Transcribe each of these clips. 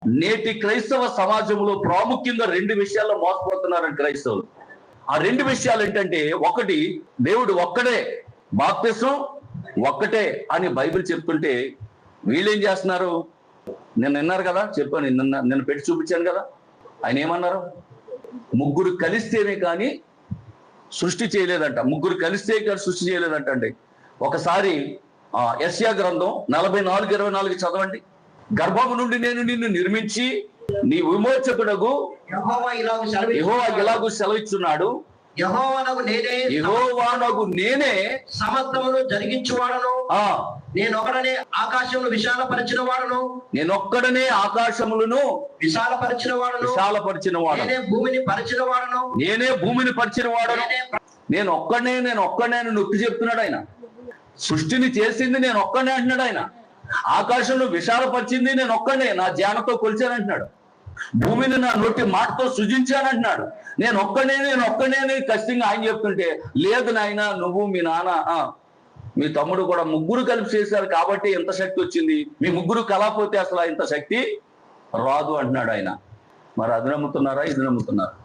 నేటి క్రైస్తవ సమాజంలో ప్రాముఖ్యంగా 2 విషయాల్లో మోసపోతున్నారని క్రైస్తవులు. ఆ 2 విషయాలు ఏంటంటే, ఒకటి దేవుడు ఒక్కడే, బాప్తిసం ఒక్కటే అని బైబిల్ చెప్తుంటే వీళ్ళేం చేస్తున్నారు? నిన్న విన్నారు కదా, చెప్పాను, నిన్న పెట్టి చూపించాను కదా. ఆయన ఏమన్నారు? ముగ్గురు కలిస్తేనే కానీ సృష్టి చేయలేదంట. ముగ్గురు కలిస్తే కానీ సృష్టి చేయలేదంట అండి. ఒకసారి యెషయా గ్రంథం 44:24 చదవండి. గర్భము నుండి నేను నిన్ను నిర్మించి నీ విమోచకుడగు యెహోవా ఇలాగు సెలవిచ్చున్నాడు, యెహోవానగు నేనే సమస్తమును జరిగించువాడను, నేనొక్కడనే ఆకాశమును విశాలపరిచిన వాడను, నేనొక్కడనే ఆకాశములను విశాలపరిచిన వాడను, నేనే భూమిని పరిచిన వాడను, నేను ఒక్కడనే నొక్కి చెప్తున్నాడు ఆయన. సృష్టిని చేసింది నేను ఒక్కడే అంటున్నాడు ఆయన. ఆకాశంలో విశాలపరిచింది నేను ఒక్కడే, నా జ్ఞానంతో కొలిచానంటున్నాడు. భూమిని నా నోటి మాటతో సృజించానంటున్నాడు. నేను ఒక్కడే ఖచ్చితంగా ఆయన చెప్తుంటే, లేదు నాయన, నువ్వు మీ నాన్న మీ తమ్ముడు కూడా ముగ్గురు కలిపి చేశారు కాబట్టి ఎంత శక్తి వచ్చింది, మీ ముగ్గురు కలపోతే అసలు ఇంత శక్తి రాదు అంటున్నాడు ఆయన. మరి అది నమ్ముతున్నారా, ఇది నమ్ముతున్నారా?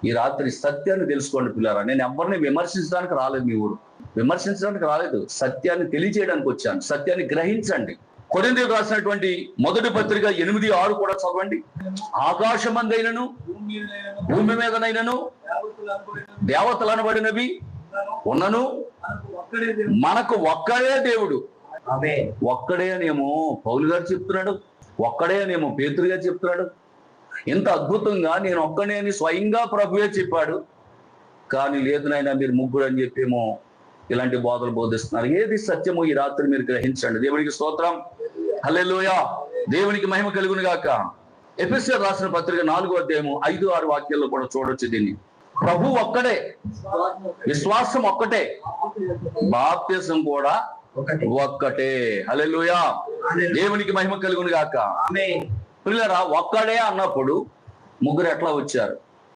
ఈ రాత్రి సత్యాన్ని తెలుసుకోండి పిల్లారా. నేను ఎవరిని విమర్శించడానికి రాలేదు, మీ ఊరు విమర్శించడానికి రాలేదు, సత్యాన్ని తెలియజేయడానికి వచ్చాను. సత్యాన్ని గ్రహించండి. కొరింథీయులకు రాసినటువంటి మొదటి పత్రిక 8:6 కూడా చదవండి. ఆకాశమందైనను భూమి మీదనైనను దేవతలు అనబడినవి ఉన్నను మనకు ఒక్కడే దేవుడు. ఒక్కడే అనేమో పౌలు గారు చెప్తున్నాడు, ఒక్కడే అనేమో పేతురు గారు చెప్తున్నాడు. ఇంత అద్భుతంగా నేను ఒక్కడే అని స్వయంగా ప్రభువే చెప్పాడు. కానీ లేదు నాయన, మీరు ముగ్గురు అని చెప్పేమో ఇలాంటి బోధలు బోధిస్తున్నారు. ఏది సత్యమో ఈ రాత్రి మీరు గ్రహించండి. దేవునికి స్తోత్రం, హల్లెలూయా, దేవునికి మహిమ కలుగును గాక. ఎఫెసీయులకు రాసిన పత్రిక 4వ అధ్యాయము 5-6 వాక్యాల్లో కూడా చూడొచ్చు దీన్ని. ప్రభు ఒక్కడే, విశ్వాసం ఒక్కటే, బాప్తిసం కూడా ఒక్కటే. హల్లెలూయా, దేవునికి మహిమ కలుగును గాక. పిల్లరా, ఒక్కడే అన్నప్పుడు ముగ్గురు ఎట్లా వచ్చారు?